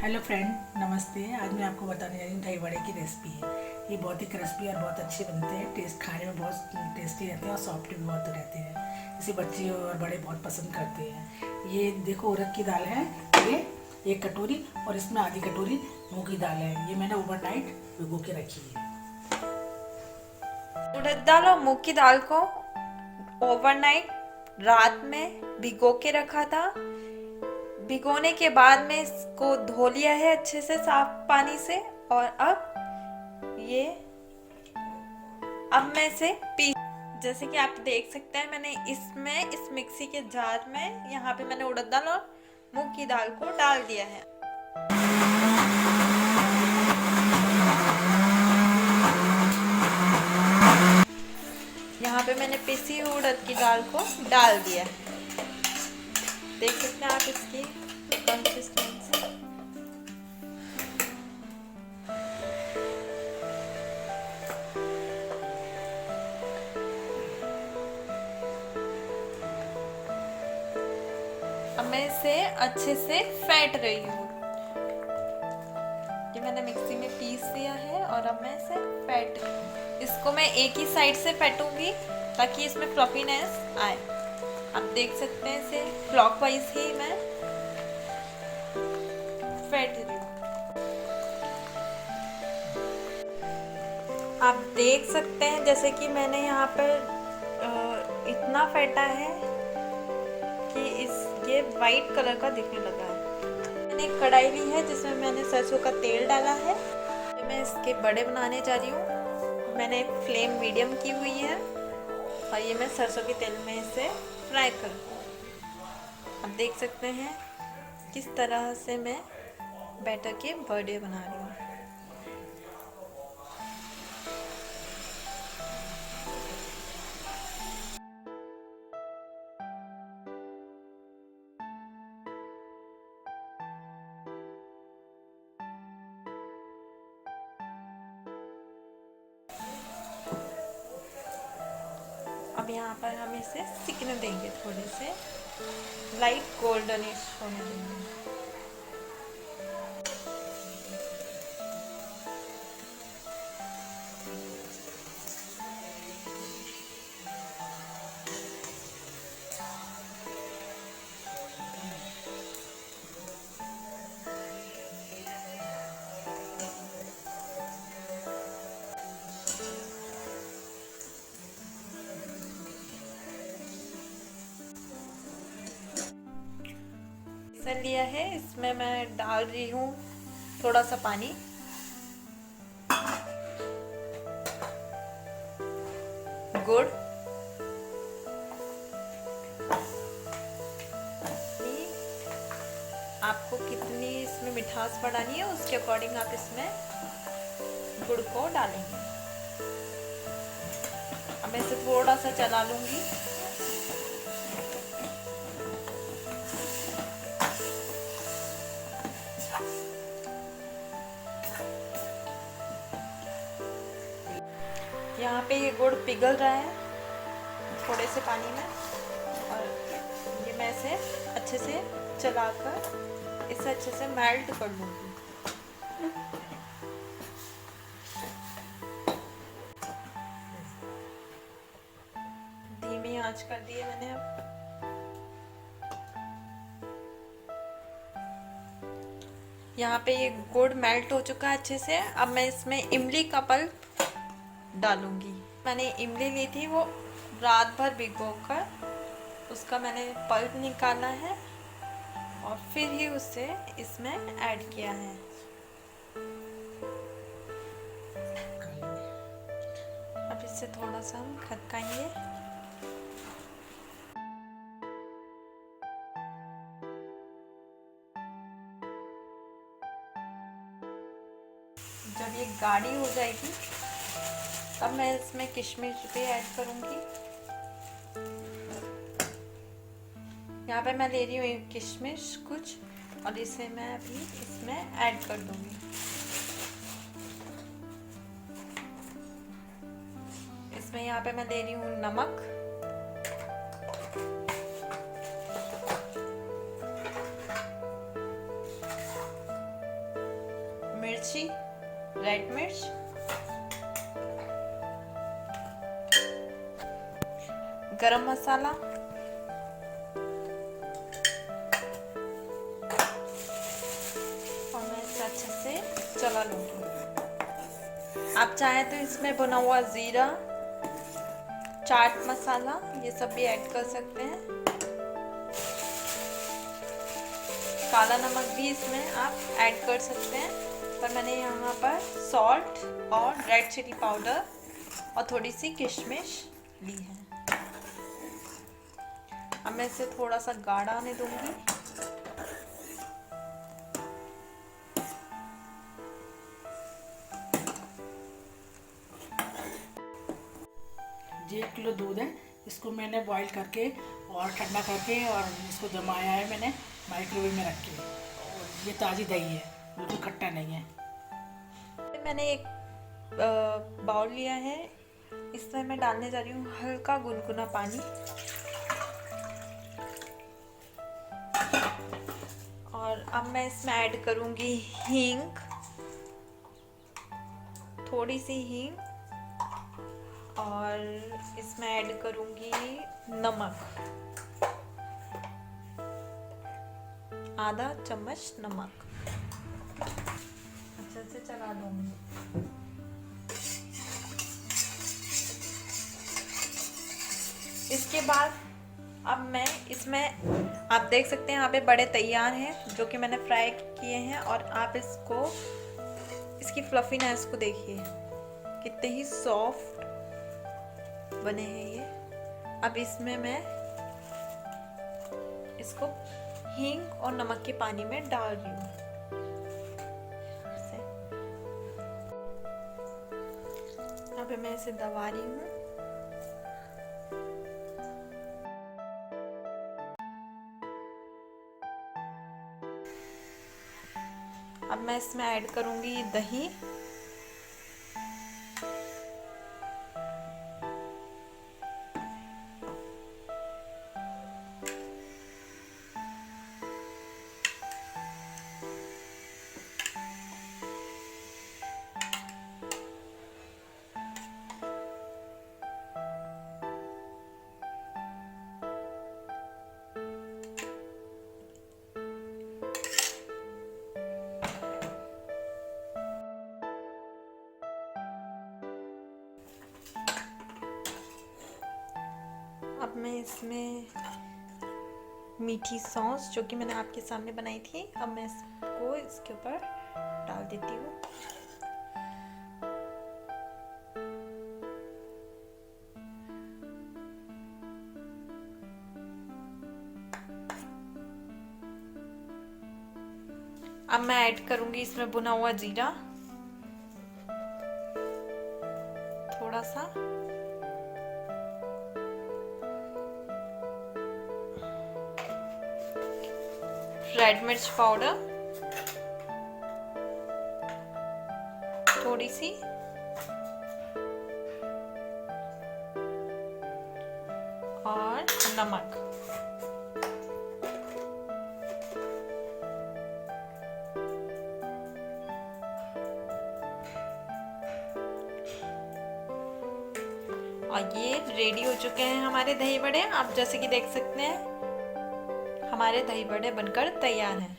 Hello friend, नमस्ते। आज मैं आपको बताने जा रही हूँ दही बड़े की रेसिपी है। ये बहुत ही क्रिस्पी और बहुत अच्छे बनते हैं। टेस्ट खाने में बहुत टेस्टी रहते हैं और सॉफ्ट भी बहुत रहते हैं। इसे बच्चे और बड़े बहुत पसंद करते हैं। ये देखो, उड़द की दाल है ये 1 कटोरी, और इसमें आधी कटोरी मूंग की दाल है। ये मैंने ओवरनाइट भिगो के रखी है। उड़द दाल और मूंग की दाल को ओवरनाइट रात में भिगो के रखा था। भिगोने के बाद में इसको धो लिया है अच्छे से साफ पानी से। और अब मैं इसे पीस, जैसे कि आप देख सकते हैं, मैंने इस मिक्सी के जार में यहाँ पे मैंने उड़द दाल और मूंग की दाल को डाल दिया है। यहाँ पे मैंने पिसी हुई उड़द की दाल को डाल दिया है। देख सकते हैं आप इसकी कंसिस्टेंसी। अब मैं इसे अच्छे से फेंट रही हूँ। ये मैंने मिक्सी में पीस दिया है और अब मैं इसे फेंट रही हूँ। इसको मैं एक ही साइड से फेंटूंगी ताकि इसमें फ्लफीनेस आए। आप देख सकते हैं, इसे क्लॉकवाइज ही मैं फेंट रही हूँ। आप देख सकते हैं जैसे कि मैंने यहाँ पर इतना फेंटा है कि ये वाइट कलर का दिखने लगा है। मैंने एक कढ़ाई ली है जिसमें मैंने सरसों का तेल डाला है। मैं इसके बड़े बनाने जा रही हूँ। मैंने फ्लेम मीडियम की हुई है और ये मैं सरसों के तेल में इसे फ्राई करूँगी। आप देख सकते हैं किस तरह से मैं बैटर के बड़े बना रही हूँ। अब यहाँ पर हम इसे सिकने देंगे, थोड़े से लाइट गोल्डनिश होने देंगे। बेसन लिया है, इसमें मैं डाल रही हूँ थोड़ा सा पानी, गुड़, आपको कितनी इसमें मिठास बढ़ानी है उसके अकॉर्डिंग आप इसमें गुड़ को डालेंगे। अब मैं इसे थोड़ा सा चला लूंगी। यहाँ पे ये गुड़ पिघल रहा है थोड़े से पानी में, और ये मैं इसे अच्छे से चलाकर इसे अच्छे से मेल्ट कर लूँगी। धीमी आंच कर दी है मैंने। अब यहाँ पे ये गुड़ मेल्ट हो चुका है अच्छे से। अब मैं इसमें इमली का पल्प डालूंगी। मैंने इमली ली थी, वो रात भर भिगोकर उसका मैंने पल्प निकाला है और फिर ही उसे इसमें ऐड किया है। अब इससे थोड़ा सा हम खदकाएंगे। जब ये गाढ़ी हो जाएगी तब मैं इसमें किशमिश भी ऐड करूंगी। यहाँ पे मैं ले रही हूँ किशमिश कुछ, और इसे मैं अभी इसमें ऐड कर दूंगी। इसमें यहाँ पे मैं ले रही हूँ नमक, मिर्ची, रेड मिर्च, गरम मसाला, और मैं इसे अच्छे से चला लूँगी। आप चाहें तो इसमें भुना हुआ जीरा, चाट मसाला, ये सब भी ऐड कर सकते हैं। काला नमक भी इसमें आप ऐड कर सकते हैं, पर मैंने यहाँ पर सॉल्ट और रेड चिली पाउडर और थोड़ी सी किशमिश ली है। अब मैं इसे थोड़ा सा गाढ़ा आने दूंगी। ये 1 किलो दूध है, इसको मैंने बॉईल करके और ठंडा करके और इसको जमाया है मैंने माइक्रोवेव में रख के। और ये ताज़ी दही है, बिल्कुल खट्टा नहीं है। मैंने एक बाउल लिया है, इसमें मैं डालने जा रही हूँ हल्का गुनगुना पानी, और अब मैं इसमें ऐड करूँगी हींग, थोड़ी सी हींग, और इसमें ऐड करूँगी नमक, आधा चम्मच नमक। अच्छे से चला दूँगी। इसके बाद अब मैं इसमें, आप देख सकते हैं यहाँ पे बड़े तैयार हैं जो कि मैंने फ्राई किए हैं, और आप इसको, इसकी फ्लफीनेस को देखिए कितने ही सॉफ्ट बने हैं ये। अब इसमें मैं इसको हींग और नमक के पानी में डाल रही हूँ। अब मैं इसे दबा रही हूँ। अब मैं इसमें ऐड करूंगी दही, अब मैं इसमें मीठी सॉस जो कि मैंने आपके सामने बनाई थी, अब मैं इसको इसके ऊपर डाल देती हूँ। अब मैं ऐड करूंगी इसमें भुना हुआ जीरा, थोड़ा सा, रेड मिर्च पाउडर थोड़ी सी, और नमक। और ये रेडी हो चुके हैं हमारे दही बड़े। आप जैसे कि देख सकते हैं हमारे दही बड़े बनकर तैयार हैं।